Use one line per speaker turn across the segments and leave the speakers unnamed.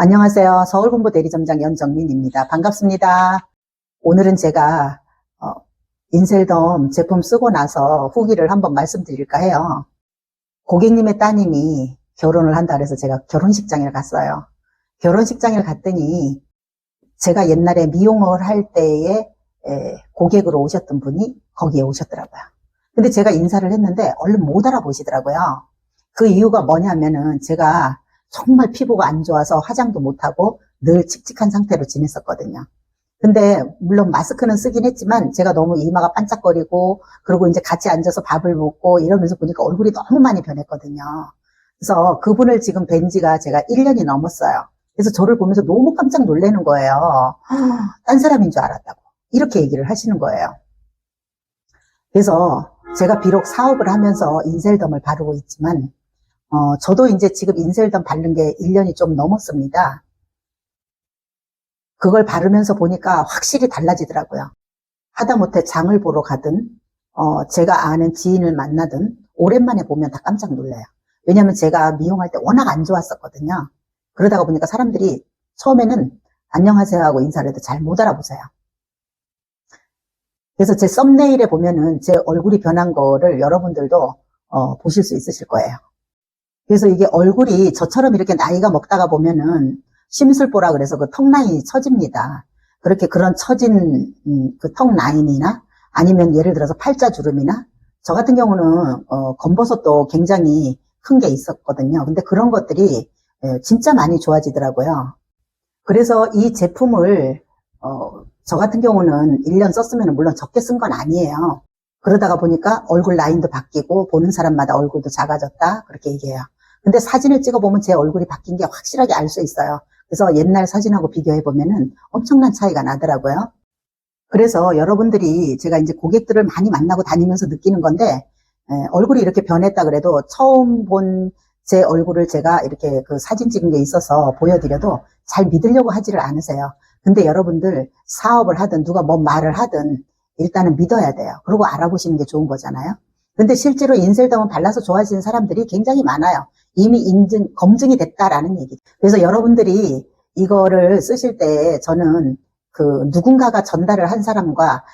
안녕하세요. 서울공보대리점장 연정민입니다. 반갑습니다. 오늘은 제가 인셀덤 제품 쓰고 나서 후기를 한번 말씀드릴까 해요. 고객님의 따님이 결혼을 한다 그래서 제가 결혼식장에 갔어요. 결혼식장에 갔더니 제가 옛날에 미용을 할 때에 고객으로 오셨던 분이 거기에 오셨더라고요. 근데 제가 인사를 했는데 얼른 못 알아보시더라고요. 그 이유가 뭐냐면은 제가 정말 피부가 안 좋아서 화장도 못하고 늘 칙칙한 상태로 지냈었거든요. 근데 물론 마스크는 쓰긴 했지만 제가 너무 이마가 반짝거리고 그리고 이제 같이 앉아서 밥을 먹고 이러면서 보니까 얼굴이 너무 많이 변했거든요. 그래서 그분을 지금 뵌 지가 제가 1년이 넘었어요. 그래서 저를 보면서 너무 깜짝 놀라는 거예요. 딴 사람인 줄 알았다고 이렇게 얘기를 하시는 거예요. 그래서 제가 비록 사업을 하면서 인셀덤을 바르고 있지만 저도 이제 지금 인셀덤 바른 게 1년이 좀 넘었습니다. 그걸 바르면서 보니까 확실히 달라지더라고요. 하다못해 장을 보러 가든, 제가 아는 지인을 만나든, 오랜만에 보면 다 깜짝 놀라요. 왜냐면 제가 미용할 때 워낙 안 좋았었거든요. 그러다가 보니까 사람들이 처음에는 안녕하세요 하고 인사를 해도 잘 못 알아보세요. 그래서 제 썸네일에 보면은 제 얼굴이 변한 거를 여러분들도 보실 수 있으실 거예요. 그래서 이게 얼굴이 저처럼 이렇게 나이가 먹다가 보면은 심술보라 그래서 그 턱 라인이 처집니다. 그렇게 그런 처진 그 턱 라인이나 아니면 예를 들어서 팔자주름이나 저 같은 경우는 검버섯도 굉장히 큰 게 있었거든요. 근데 그런 것들이 진짜 많이 좋아지더라고요. 그래서 이 제품을 저 같은 경우는 1년 썼으면 물론 적게 쓴 건 아니에요. 그러다가 보니까 얼굴 라인도 바뀌고 보는 사람마다 얼굴도 작아졌다 그렇게 얘기해요. 근데 사진을 찍어보면 제 얼굴이 바뀐 게 확실하게 알 수 있어요. 그래서 옛날 사진하고 비교해보면은 엄청난 차이가 나더라고요. 그래서 여러분들이 제가 이제 고객들을 많이 만나고 다니면서 느끼는 건데, 얼굴이 이렇게 변했다 그래도 처음 본 제 얼굴을 제가 이렇게 그 사진 찍은 게 있어서 보여드려도 잘 믿으려고 하지를 않으세요. 근데 여러분들 사업을 하든 누가 뭔 말을 하든 일단은 믿어야 돼요. 그리고 알아보시는 게 좋은 거잖아요. 근데 실제로 인셀덤을 발라서 좋아지는 사람들이 굉장히 많아요. 이미 검증이 됐다라는 얘기. 그래서 여러분들이 이거를 쓰실 때 저는 그 누군가가 전달을 한 사람과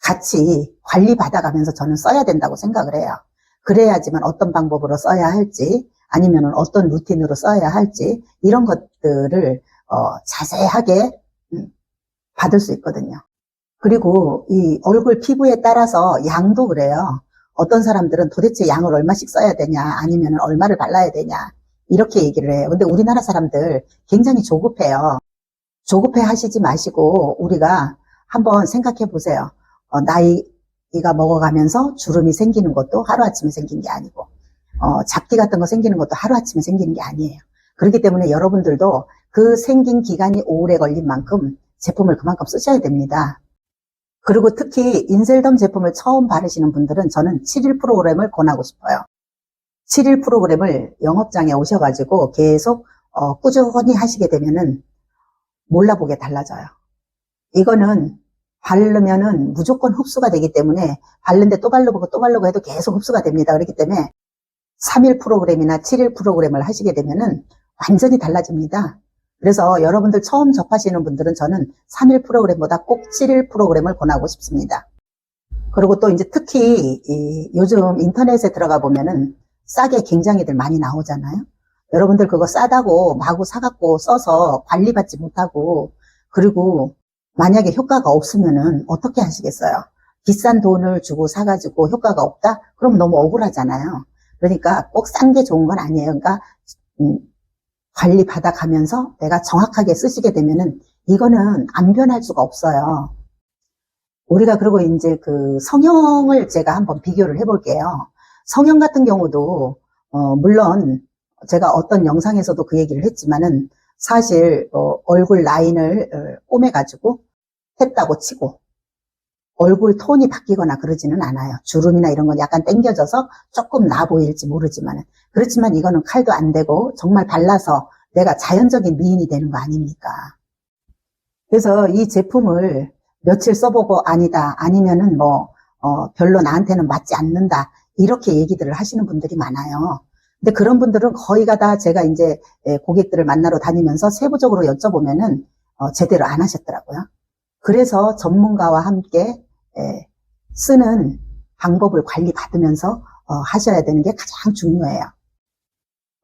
같이 관리받아가면서 저는 써야 된다고 생각을 해요. 그래야지만 어떤 방법으로 써야 할지 아니면 어떤 루틴으로 써야 할지 이런 것들을 자세하게 받을 수 있거든요. 그리고 이 얼굴 피부에 따라서 양도 그래요. 어떤 사람들은 도대체 양을 얼마씩 써야 되냐 아니면 얼마를 발라야 되냐 이렇게 얘기를 해요. 근데 우리나라 사람들 굉장히 조급해요. 조급해 하시지 마시고 우리가 한번 생각해 보세요. 나이가 먹어가면서 주름이 생기는 것도 하루아침에 생긴 게 아니고 잡티 같은 거 생기는 것도 하루아침에 생기는 게 아니에요. 그렇기 때문에 여러분들도 그 생긴 기간이 오래 걸린 만큼 제품을 그만큼 쓰셔야 됩니다. 그리고 특히 인셀덤 제품을 처음 바르시는 분들은 저는 7일 프로그램을 권하고 싶어요. 7일 프로그램을 영업장에 오셔가지고 계속 꾸준히 하시게 되면은 몰라보게 달라져요. 이거는 바르면은 무조건 흡수가 되기 때문에 바른데 또 바르고 또 바르고 해도 계속 흡수가 됩니다. 그렇기 때문에 3일 프로그램이나 7일 프로그램을 하시게 되면은 완전히 달라집니다. 그래서 여러분들 처음 접하시는 분들은 저는 3일 프로그램보다 꼭 7일 프로그램을 권하고 싶습니다. 그리고 또 이제 특히 요즘 인터넷에 들어가 보면은 싸게 굉장히들 많이 나오잖아요. 여러분들 그거 싸다고 마구 사갖고 써서 관리받지 못하고 그리고 만약에 효과가 없으면은 어떻게 하시겠어요? 비싼 돈을 주고 사가지고 효과가 없다? 그럼 너무 억울하잖아요. 그러니까 꼭 싼 게 좋은 건 아니에요. 그러니까 관리 받아가면서 내가 정확하게 쓰시게 되면은 이거는 안 변할 수가 없어요. 우리가 그리고 이제 그 성형을 제가 한번 비교를 해볼게요. 성형 같은 경우도 물론 제가 어떤 영상에서도 그 얘기를 했지만은 사실 얼굴 라인을 꼬매가지고 했다고 치고 얼굴 톤이 바뀌거나 그러지는 않아요. 주름이나 이런 건 약간 당겨져서 조금 나 보일지 모르지만 그렇지만 이거는 칼도 안 대고 정말 발라서 내가 자연적인 미인이 되는 거 아닙니까? 그래서 이 제품을 며칠 써보고 아니다 아니면은 별로 나한테는 맞지 않는다 이렇게 얘기들을 하시는 분들이 많아요. 근데 그런 분들은 거의가 다 제가 이제 고객들을 만나러 다니면서 세부적으로 여쭤보면은 제대로 안 하셨더라고요. 그래서 전문가와 함께 쓰는 방법을 관리받으면서 하셔야 되는 게 가장 중요해요.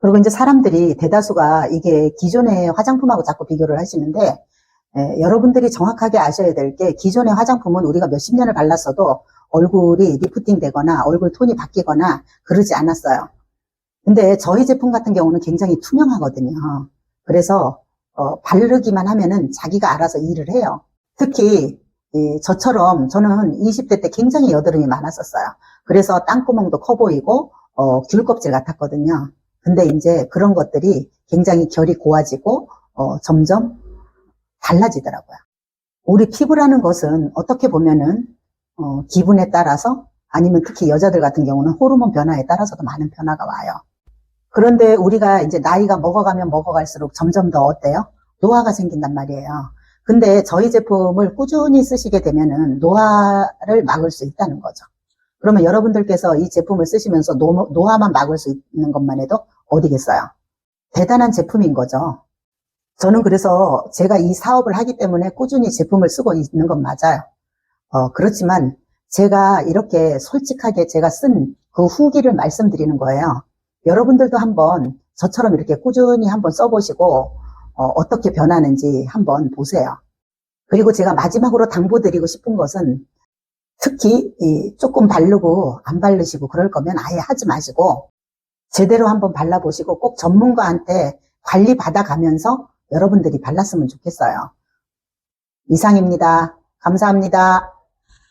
그리고 이제 사람들이 대다수가 이게 기존의 화장품하고 자꾸 비교를 하시는데 여러분들이 정확하게 아셔야 될 게 기존의 화장품은 우리가 몇십 년을 발랐어도 얼굴이 리프팅 되거나 얼굴 톤이 바뀌거나 그러지 않았어요. 근데 저희 제품 같은 경우는 굉장히 투명하거든요. 그래서 바르기만 하면은 자기가 알아서 일을 해요. 특히 저처럼 저는 20대 때 굉장히 여드름이 많았었어요. 그래서 땅구멍도 커 보이고 귤 껍질 같았거든요. 근데 이제 그런 것들이 굉장히 결이 고와지고 점점 달라지더라고요. 우리 피부라는 것은 어떻게 보면은 기분에 따라서 아니면 특히 여자들 같은 경우는 호르몬 변화에 따라서도 많은 변화가 와요. 그런데 우리가 이제 나이가 먹어가면 먹어갈수록 점점 더 어때요? 노화가 생긴단 말이에요. 근데 저희 제품을 꾸준히 쓰시게 되면은 노화를 막을 수 있다는 거죠. 그러면 여러분들께서 이 제품을 쓰시면서 노화만 막을 수 있는 것만 해도 어디겠어요? 대단한 제품인 거죠. 저는 그래서 제가 이 사업을 하기 때문에 꾸준히 제품을 쓰고 있는 건 맞아요. 그렇지만 제가 이렇게 솔직하게 제가 쓴 그 후기를 말씀드리는 거예요. 여러분들도 한번 저처럼 이렇게 꾸준히 한번 써보시고 어떻게 변하는지 한번 보세요. 그리고 제가 마지막으로 당부드리고 싶은 것은 특히 조금 바르고 안 바르시고 그럴 거면 아예 하지 마시고 제대로 한번 발라보시고 꼭 전문가한테 관리 받아가면서 여러분들이 발랐으면 좋겠어요. 이상입니다. 감사합니다.